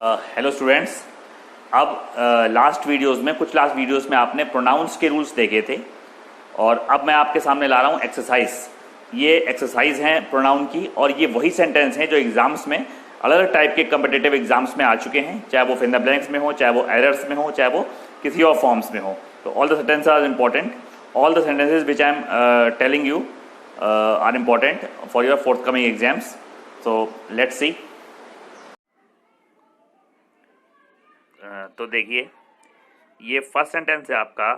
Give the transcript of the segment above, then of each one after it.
Hello students. अब last videos में आपने प्रोनाउंस के रूल्स देखे थे और अब मैं आपके सामने ला रहा हूँ एक्सरसाइज। ये एक्सरसाइज हैं प्रोनाउन की और ये वही सेंटेंस हैं जो एग्जाम्स में अलग अलग टाइप के कम्पिटिटिव एग्जाम्स में आ चुके हैं, चाहे वो फिल इन द ब्लैंक्स में हो, चाहे वो एरर्स में हो, चाहे वो किसी और फॉर्म्स में हो। तो all the sentences are important. All the sentences which I am telling you are important for your forthcoming exams. So let's see. तो देखिए, ये फर्स्ट सेंटेंस है आपका,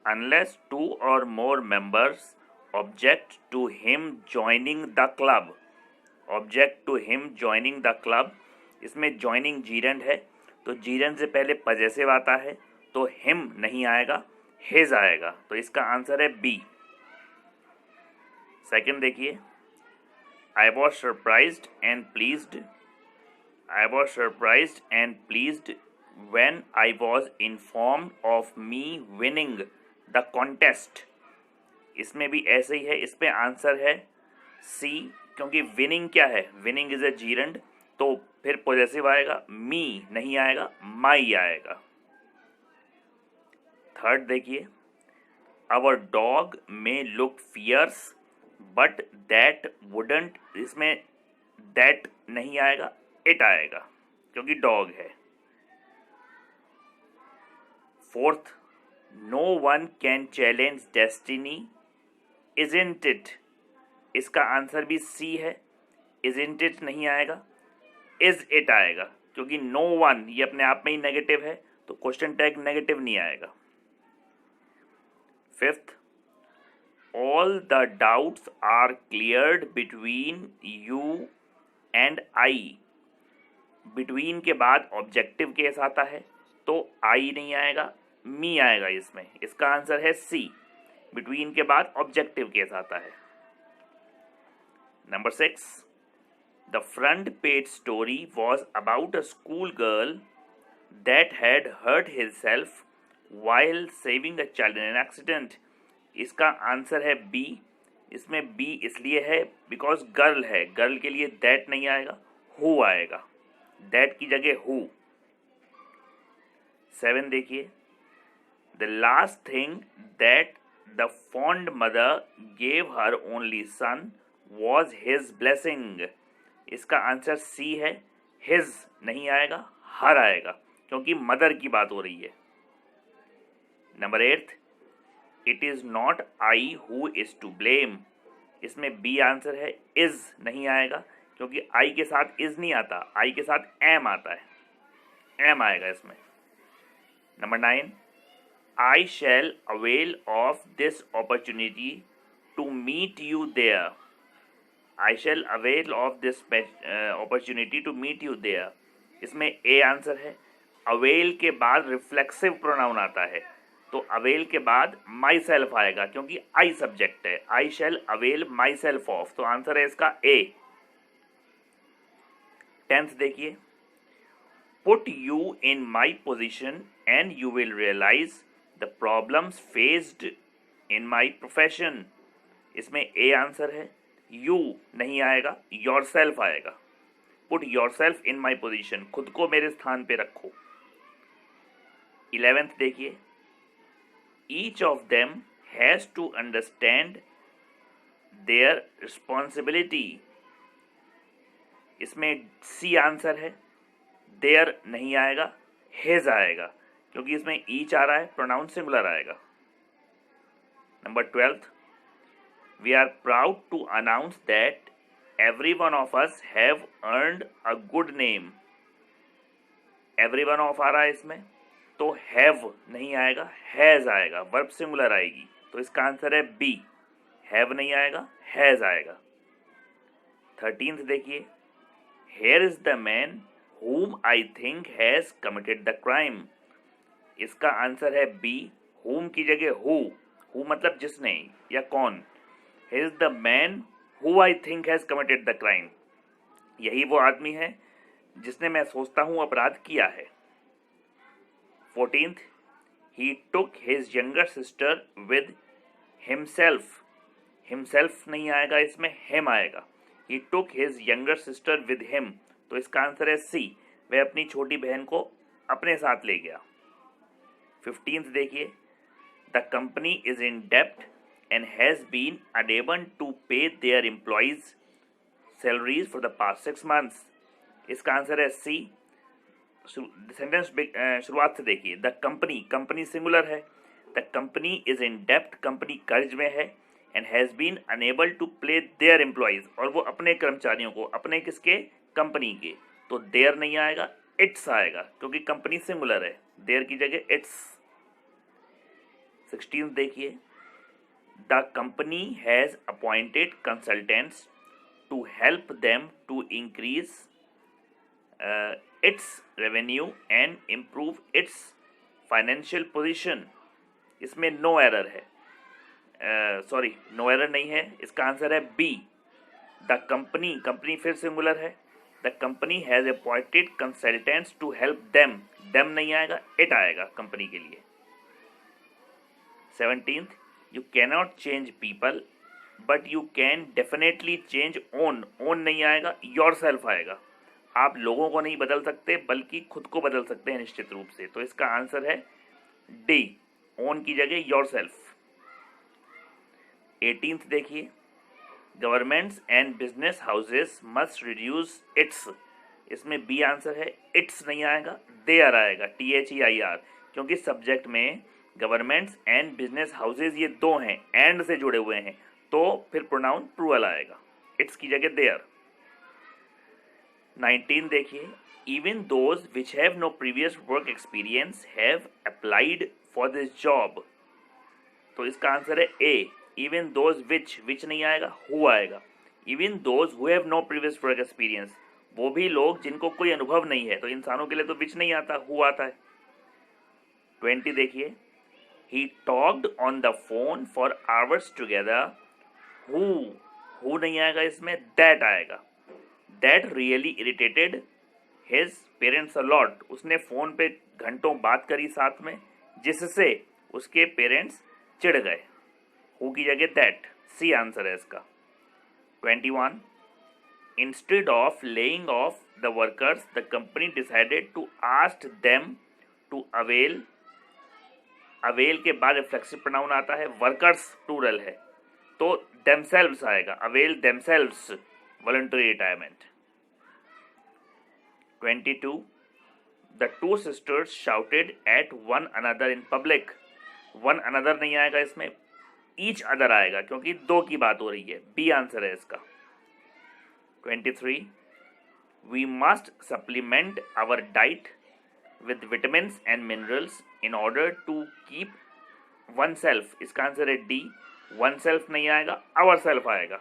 अनलेस 2 और more members object to him joining the club. Object to him joining the club, इसमें joining gerund है, तो जीरेंड से पहले पजेसिव आता है, तो हिम नहीं आएगा, हिज आएगा, तो इसका आंसर है बी। सेकंड देखिए, I was surprised and pleased. I was surprised and pleased when I was informed of me winning the contest. इसमें भी ऐसे ही है, इसमें आंसर है सी, क्योंकि विनिंग क्या है, विनिंग इज ए जीरेंड, तो फिर पॉजेसिव आएगा, मी नहीं आएगा, माई आएगा। थर्ड देखिए, our dog may look fierce but that wouldn't, इसमें दैट नहीं आएगा, इट आएगा क्योंकि डॉग है। Fourth, no one can challenge destiny isn't it, इसका आंसर भी सी है, इजंट इट नहीं आएगा, इज इट आएगा, क्योंकि नो वन ये अपने आप में ही नेगेटिव है, तो क्वेश्चन टैग नेगेटिव नहीं आएगा। Fifth, all the doubts are cleared between you and I. Between के बाद ऑब्जेक्टिव केस आता है, तो आई नहीं आएगा, मी आएगा इसमें, इसका आंसर है सी, बिटवीन के बाद ऑब्जेक्टिव केस आता है। Number 6, the front page story was about a school girl that had hurt himself while saving a child in an accident, इसका आंसर है बी। इसमें बी इसलिए है बिकॉज गर्ल है, गर्ल के लिए दैट नहीं आएगा, हु आएगा, दैट की जगह हु। 7 देखिए, the last thing that the fond mother gave her only son was his blessing, इसका आंसर सी है, हिज नहीं आएगा, हर आएगा, क्योंकि मदर की बात हो रही है। Number 8, it is not I who is to blame, इसमें बी आंसर है, इज नहीं आएगा, क्योंकि आई के साथ इज नहीं आता, आई के साथ एम आता है, एम आएगा इसमें। Number 9, I shall avail of this opportunity to meet you there, I shall avail of this opportunity to meet you there, इसमें ए आंसर है। अवेल के बाद रिफ्लेक्सिव प्रोनाउन आता है, तो अवेल के बाद माई सेल्फ आएगा, क्योंकि आई सब्जेक्ट है, I shall avail myself of, तो आंसर है इसका ए। 10th देखिए, put you in my position and you will realise the problems faced in my profession, इसमें ए आंसर है, यू नहीं आएगा, योर सेल्फ आएगा, put yourself in my position, खुद को मेरे स्थान पे रखो। 11th देखिए, each of them has to understand their responsibility, इसमें सी आंसर है, देयर नहीं आएगा, हिज आएगा, क्योंकि इसमें ईच आ रहा है, प्रोनाउन सिंगुलर आएगा। Number 12, we are proud to announce that every one of us have earned a good name, every one of आ रहा है इसमें, तो हैव नहीं आएगा, हैज आएगा, वर्ब सिंगुलर आएगी, तो इसका आंसर है बी, हैव नहीं आएगा, हैज आएगा। 13th देखिए, Here is the man whom I think has committed the crime, इसका आंसर है बी, whom की जगह who मतलब जिसने या कौन, Here is the man who I think has committed the crime, यही वो आदमी है जिसने मैं सोचता हूँ अपराध किया है। 14th, he took his younger sister with himself, himself नहीं आएगा, इसमें him आएगा, he took his younger sister with him, तो इसका आंसर है सी, वह अपनी छोटी बहन को अपने साथ ले गया। 15th देखिए, द कंपनी इज इन डेप्ट and has been unable to pay their employees salaries for the past 6 months। इसका आंसर है सी। सेंटेंस शुरुआत से देखिए, द कंपनी, कंपनी सिंगुलर है, द कंपनी इज इन डेप्ट, कंपनी कर्ज में है, and has been unable to play their employees, और वो अपने कर्मचारियों को, अपने किसके, कंपनी के, तो देयर नहीं आएगा, इट्स आएगा, क्योंकि कंपनी सिंगुलर है, देयर की जगह इट्स। 16 देखिए, the company has appointed consultants to help them to increase its revenue and improve its financial position। इसमें नो एरर है, सॉरी नो एरर नहीं है, इसका आंसर है बी। द कंपनी, कंपनी फिर सिंगुलर है, the company has appointed consultants to help them, them नहीं आएगा, इट आएगा कंपनी के लिए। 17th, you cannot change people but you can definitely change own, own नहीं आएगा, yourself आएगा। आप लोगों को नहीं बदल सकते बल्कि खुद को बदल सकते हैं निश्चित रूप से, तो इसका आंसर है डी, own की जगह yourself। 18th देखिए, governments and business houses must reduce it's, इसमें बी आंसर है, इट्स नहीं आएगा, देयर आएगा, THEIR, क्योंकि सब्जेक्ट में गवर्नमेंट्स एंड बिजनेस हाउसेज ये दो हैं, एंड से जुड़े हुए हैं, तो फिर प्रोनाउन प्लूरल आएगा, इट्स की जगह देयर। 19 देखिए, even those which have no previous work experience have applied for this job, तो इसका आंसर है ए। इवन दोज विच नहीं आएगा, हु आएगा। Even those who have no previous work experience, वो भी लोग जिनको कोई अनुभव नहीं है, तो इंसानों के लिए तो विच नहीं आता, हु आता है। 20 देखिए, he talked on the phone for hours together, who नहीं आएगा इसमें, that आएगा, that really irritated his parents a lot, उसने फोन पे घंटों बात करी साथ में, जिससे उसके पेरेंट्स चिढ़ गए, who की जगह that, सी आंसर है इसका। 21, instead of laying off the workers the company decided to ask them to avail के बाद रिफ्लेक्सिव प्रोनाउन आता है, वर्कर्स प्लूरल है, तो themselves आएगा, avail themselves voluntary retirement. 22, the two sisters shouted at one another in public, one another नहीं आएगा इसमें, each other आएगा, क्योंकि दो की बात हो रही है, बी आंसर है इसका। 23, we must supplement our diet with vitamins and minerals in order to keep oneself, इसका आंसर है डी, oneself नहीं आएगा, ourself आएगा,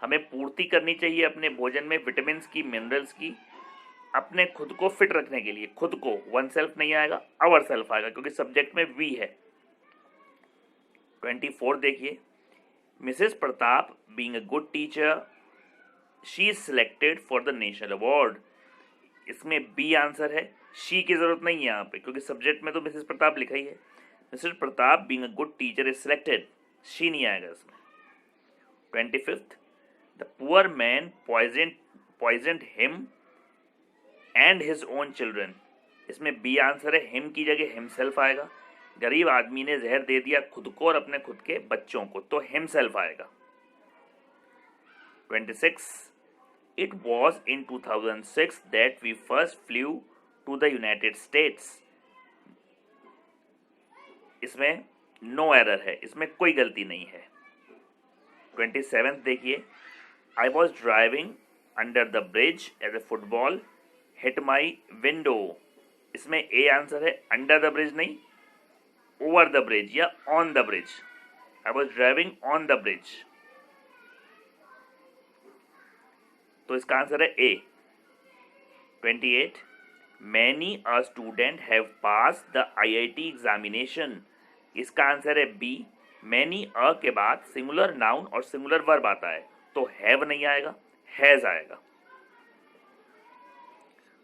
हमें पूर्ति करनी चाहिए अपने भोजन में विटामिन की, मिनरल्स की, अपने खुद को फिट रखने के लिए, खुद को, oneself नहीं आएगा, ourself आएगा, क्योंकि सब्जेक्ट में वी है। 24 देखिए, Mrs Pratap being a good teacher she is selected for the national award, इसमें बी आंसर है, शी की जरूरत नहीं है यहाँ पे, क्योंकि सब्जेक्ट में तो मिसेस प्रताप लिखा ही है। Mrs Pratap being a good teacher is selected, she नहीं आएगा इसमें। 25th, the poor man poisoned him and his own children, इसमें बी आंसर है, हिम की जगह हिमसेल्फ आएगा, गरीब आदमी ने जहर दे दिया खुद को और अपने खुद के बच्चों को, तो हिमसेल्फ आएगा। 26, it was in 2006 that we first flew to the United States, इसमें नो एरर है, इसमें कोई गलती नहीं है। 27th देखिए, I was driving under the bridge as a football hit my window, इसमें ए आंसर है, अंडर द ब्रिज नहीं, ओवर द ब्रिज या on the bridge, I was driving on the bridge, तो इसका आंसर है ए। 28, many a student have passed the IIT examination, इसका answer है B. many a के बाद सिंगुलर नाउन और सिंगुलर वर्ब आता है, तो हैव नहीं आएगा, हैज आएगा।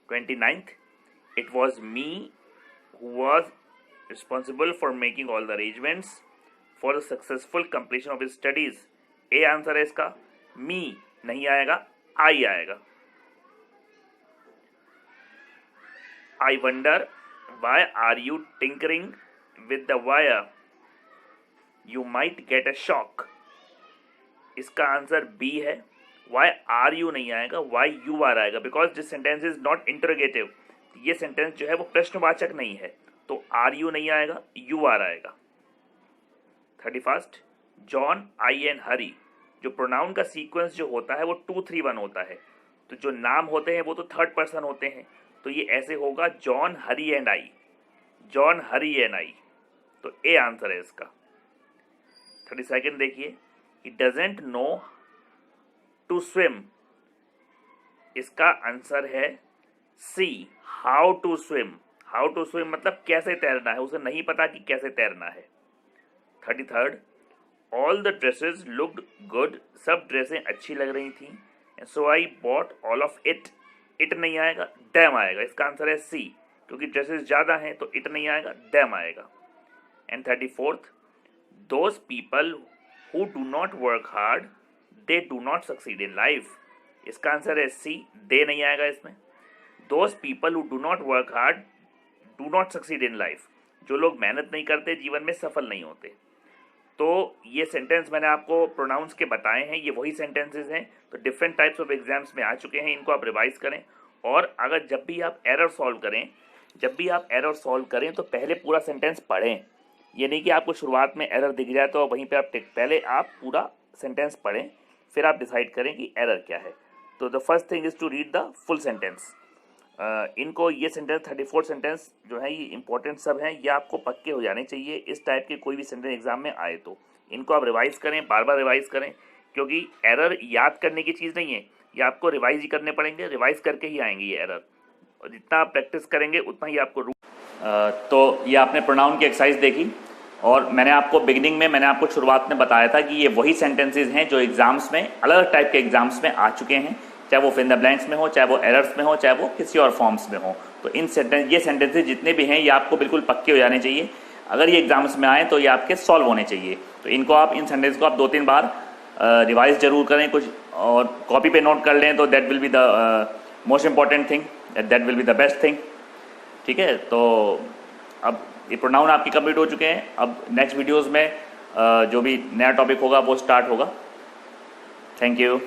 29th, it was me who was responsible for making all the arrangements for the successful completion of his studies, A answer है इसका, मी नहीं आएगा, आई आएगा। I wonder why are you tinkering with the wire? You might get a shock. इसका answer B है. Why are you नहीं आएगा, why you are आएगा, because this sentence is not interrogative. ये सेंटेंस जो है वो प्रश्नवाचक नहीं है, तो आर यू नहीं आएगा, यू आर आएगा. 31st, जॉन, आई एंड हरी. जो प्रोनाउन का सीक्वेंस जो होता है वो 2 3 1 होता है. तो जो नाम होते हैं वो तो थर्ड पर्सन होते हैं, तो ये ऐसे होगा John, Hari and I. John, Hari and I. तो ए आंसर है इसका. 32nd देखिए, he doesn't know to swim. इसका आंसर है C, how to swim. How to swim मतलब कैसे तैरना है, उसे नहीं पता कि कैसे तैरना है. 33rd, all the dresses looked good. सब ड्रेसें अच्छी लग रही थी. So I bought all of it. It नहीं आएगा, डैम आएगा. इसका आंसर है सी, क्योंकि ड्रेसेस ज़्यादा हैं तो इट नहीं आएगा, डैम आएगा. And 34th, those people who do not work hard they do not succeed in life. इसका आंसर है सी, दे नहीं आएगा इसमें. Those people who do not work hard do not succeed in life. जो लोग मेहनत नहीं करते जीवन में सफल नहीं होते. तो ये सेंटेंस मैंने आपको प्रोनाउंस के बताए हैं, ये वही सेंटेंसेस हैं. तो डिफरेंट टाइप्स ऑफ एग्जाम्स में आ चुके हैं, इनको आप रिवाइज करें. और अगर जब भी आप एरर सॉल्व करें तो पहले पूरा सेंटेंस पढ़ें. ये नहीं कि आपको शुरुआत में एरर दिख जाए तो वहीं पे आप पहले आप पूरा सेंटेंस पढ़ें, फिर आप डिसाइड करें कि एरर क्या है. तो the first thing is to read the full sentence. इनको ये सेंटेंस 34 सेंटेंस जो है ये इंपॉर्टेंट सब हैं, ये आपको पक्के हो जाने चाहिए इस टाइप के कोई भी सेंटेंस एग्जाम में आए. तो इनको आप रिवाइज करें, बार बार रिवाइज करें, क्योंकि एरर याद करने की चीज़ नहीं है, ये आपको रिवाइज ही करने पड़ेंगे. रिवाइज करके ही आएंगे ये एरर, और जितना आप प्रैक्टिस करेंगे उतना ही आपको तो ये आपने प्रोनाउन की एक्सरसाइज देखी. और मैंने आपको बिगिनिंग में शुरुआत में बताया था कि ये वही सेंटेंसेज हैं जो एग्जाम्स में अलग अलग टाइप के एग्जाम्स में आ चुके हैं, चाहे वो फिल इन द ब्लैंक्स में हो, चाहे वो एरर्स में हो, चाहे वो किसी और फॉर्म्स में हो. तो ये सेंटेंसेज जितने भी हैं ये आपको बिल्कुल पक्के हो जाने चाहिए. अगर ये एग्जाम्स में आए तो ये आपके सॉल्व होने चाहिए. तो इनको आप इन सेंटेंस को आप 2-3 बार रिवाइज जरूर करें कुछ, और कॉपी पे नोट कर लें. तो that will be the most important thing, that will be the best thing. ठीक है, तो अब ये प्रोनाउन आपके कंप्लीट हो चुके हैं. अब नेक्स्ट वीडियोज़ में जो भी नया टॉपिक होगा वो स्टार्ट होगा. Thank you.